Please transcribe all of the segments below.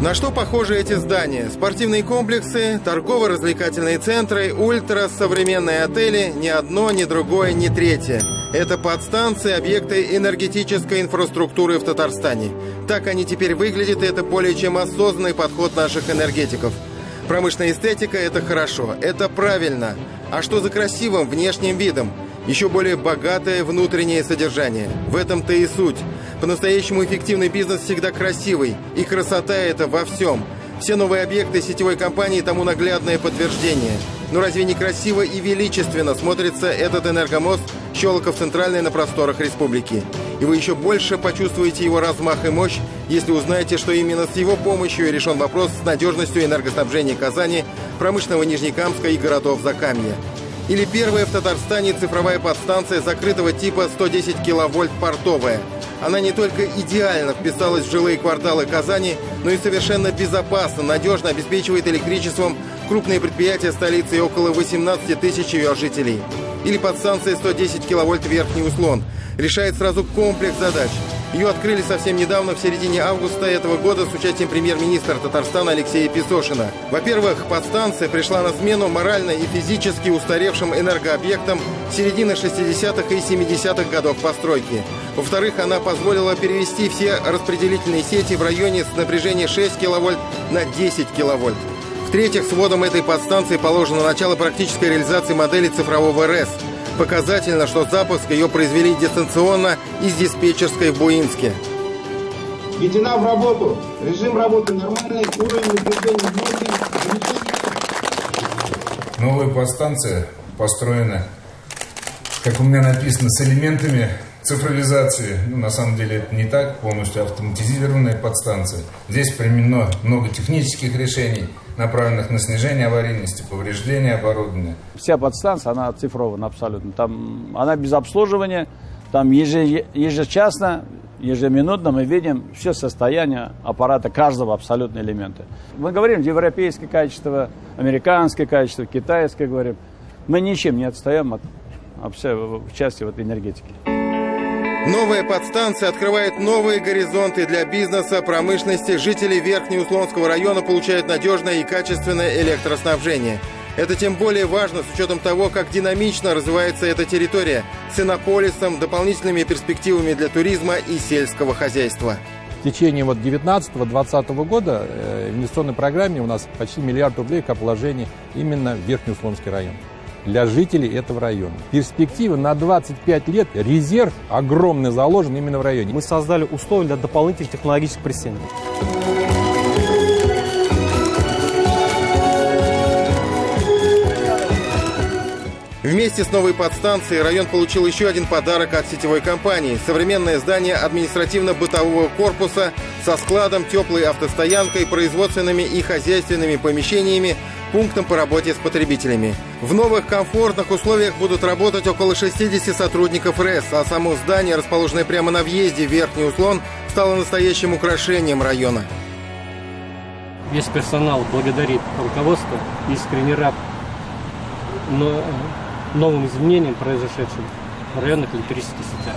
На что похожи эти здания? Спортивные комплексы, торгово-развлекательные центры, ультрасовременные отели, ни одно, ни другое, ни третье. Это подстанции, объекты энергетической инфраструктуры в Татарстане. Так они теперь выглядят, и это более чем осознанный подход наших энергетиков. Промышленная эстетика – это хорошо, это правильно. А что за красивым внешним видом? Еще более богатое внутреннее содержание. В этом-то и суть. По-настоящему эффективный бизнес всегда красивый. И красота это во всем. Все новые объекты сетевой компании тому наглядное подтверждение. Но разве не красиво и величественно смотрится этот энергомост Щелоков-Центральный на просторах республики? И вы еще больше почувствуете его размах и мощь, если узнаете, что именно с его помощью решен вопрос с надежностью энергоснабжения Казани, промышленного Нижнекамска и городов Закамья. Или первая в Татарстане цифровая подстанция закрытого типа 110 киловольт портовая. Она не только идеально вписалась в жилые кварталы Казани, но и совершенно безопасно, надежно обеспечивает электричеством крупные предприятия столицы и около 18 тысяч ее жителей. Или подстанция 110 киловольт Верхний Услон. Решает сразу комплекс задач. Ее открыли совсем недавно, в середине августа этого года, с участием премьер-министра Татарстана Алексея Песошина. Во-первых, подстанция пришла на смену морально и физически устаревшим энергообъектам середины 60-х и 70-х годов постройки. Во-вторых, она позволила перевести все распределительные сети в районе с напряжения 6 киловольт на 10 киловольт. В-третьих, с вводом этой подстанции положено начало практической реализации модели цифрового РЭС. Показательно, что запуск ее произвели дистанционно из диспетчерской в Буинске. Введена в работу. Режим работы нормальный, уровень напряжения низкий. Новая подстанция построена, как у меня написано, с элементами цифровизации. На самом деле это не так, полностью автоматизированная подстанция. Здесь применено много технических решений, направленных на снижение аварийности, повреждения оборудования. Вся подстанция, она оцифрована абсолютно. Там она без обслуживания, там ежечасно, ежеминутно мы видим все состояние аппарата каждого абсолютно элемента. Мы говорим европейское качество, американское качество, китайское говорим. Мы ничем не отстаем от части энергетики. Новая подстанция открывает новые горизонты для бизнеса, промышленности. Жители Верхнеуслонского района получают надежное и качественное электроснабжение. Это тем более важно с учетом того, как динамично развивается эта территория с иннополисом, дополнительными перспективами для туризма и сельского хозяйства. В течение 2019-2020 года в инвестиционной программе у нас почти 1 миллиард рублей как вложений именно в Верхнеуслонский район. Для жителей этого района. Перспектива на 25 лет, резерв огромный заложен именно в районе. Мы создали условия для дополнительных технологических прессингов. Вместе с новой подстанцией район получил еще один подарок от сетевой компании. Современное здание административно-бытового корпуса со складом, теплой автостоянкой, производственными и хозяйственными помещениями, пунктом по работе с потребителями. В новых комфортных условиях будут работать около 60 сотрудников РЭС, а само здание, расположенное прямо на въезде в Верхний Услон, стало настоящим украшением района. Весь персонал благодарит руководство, искренне рад новым изменениям, произошедшим в районных электрических сетях.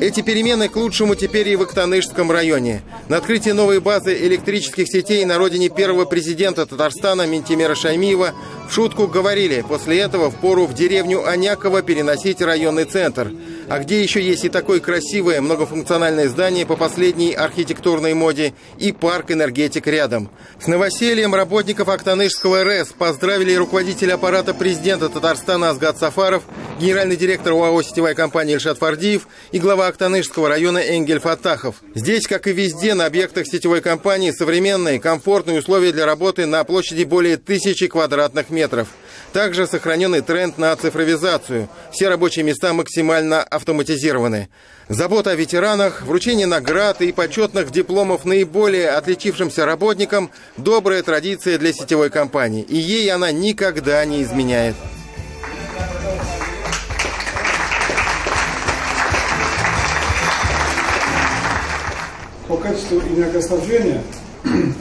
Эти перемены к лучшему теперь и в Актанышском районе. На открытии новой базы электрических сетей на родине первого президента Татарстана Минтимера Шаймиева в шутку говорили, после этого впору в деревню Аняково переносить районный центр. А где еще есть и такое красивое многофункциональное здание по последней архитектурной моде и парк «Энергетик» рядом. С новосельем работников Актанышского РЭС поздравили руководитель аппарата президента Татарстана Азгат Сафаров, генеральный директор ОАО «Сетевая компания» Ильшат Фардиев и глава Актанышского района Энгель Фаттахов. Здесь, как и везде, на объектах сетевой компании современные, комфортные условия для работы на площади более 1000 квадратных метров. Также сохраненный тренд на цифровизацию. Все рабочие места максимально автоматизированы. Забота о ветеранах, вручение наград и почетных дипломов наиболее отличившимся работникам – добрая традиция для сетевой компании. И ей она никогда не изменяет. По качеству энергоснабжения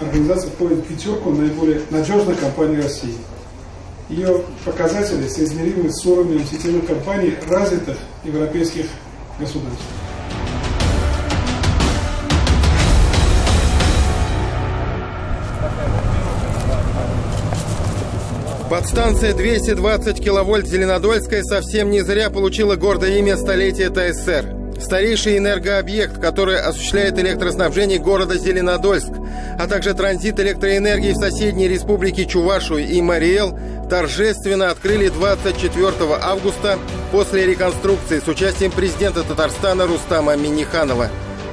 организация входит в 5 наиболее надежных компаний России. Ее показатели соизмеримы с уровнем сетевых компаний развитых европейских государств. Подстанция 220 киловольт Зеленодольская совсем не зря получила гордое имя «Столетие ТССР». Старейший энергообъект, который осуществляет электроснабжение города Зеленодольск, а также транзит электроэнергии в соседние республики Чувашу и Мариэл, торжественно открыли 24 августа после реконструкции с участием президента Татарстана Рустама Минниханова.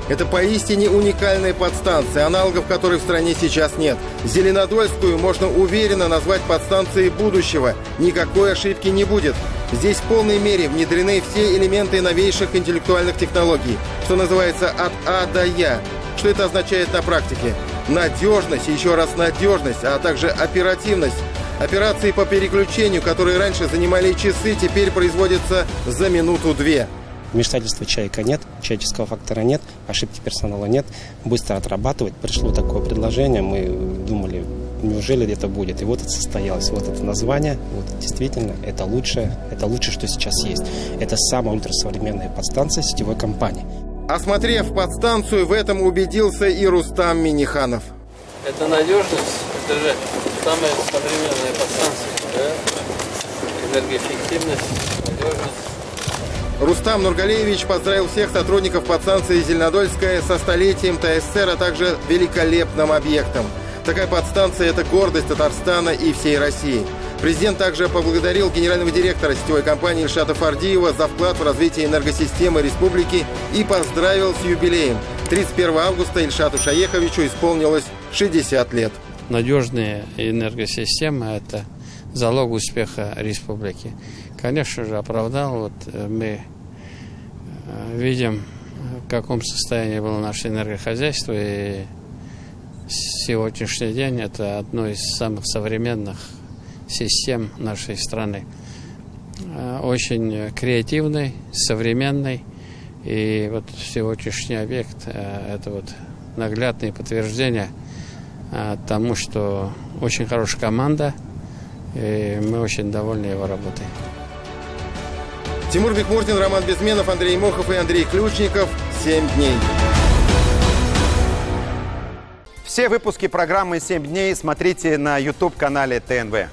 Это поистине уникальная подстанция, аналогов которой в стране сейчас нет. Зеленодольскую можно уверенно назвать подстанцией будущего. Никакой ошибки не будет. Здесь в полной мере внедрены все элементы новейших интеллектуальных технологий, что называется от А до Я. Что это означает на практике? Надежность, еще раз надежность, а также оперативность. Операции по переключению, которые раньше занимали часы, теперь производятся за минуту-две. Вмешательства человека нет, человеческого фактора нет, ошибки персонала нет, быстро отрабатывать. Пришло такое предложение, мы думали, неужели это будет. И вот это состоялось, вот это название, вот действительно, это лучшее, что сейчас есть. Это самая ультрасовременная подстанция сетевой компании. Осмотрев подстанцию, в этом убедился и Рустам Минниханов. Это надежность, это же самая современная подстанция, да? Энергоэффективность, надежность. Рустам Нургалеевич поздравил всех сотрудников подстанции Зеленодольская со столетием ТССР, а также великолепным объектом. Такая подстанция – это гордость Татарстана и всей России. Президент также поблагодарил генерального директора сетевой компании Ильшата Фардиева за вклад в развитие энергосистемы республики и поздравил с юбилеем. 31 августа Ильшату Шаеховичу исполнилось 60 лет. Надежная энергосистема – это залог успеха республики. Конечно же, оправдал. Мы видим, в каком состоянии было наше энергохозяйство. И сегодняшний день это одно из самых современных систем нашей страны. Очень креативный, современный. И вот сегодняшний объект – это наглядное подтверждение тому, что очень хорошая команда, и мы очень довольны его работой. Тимур Бекмуртин, Роман Безменов, Андрей Мохов и Андрей Ключников. 7 дней. Все выпуски программы «7 дней» смотрите на YouTube-канале ТНВ.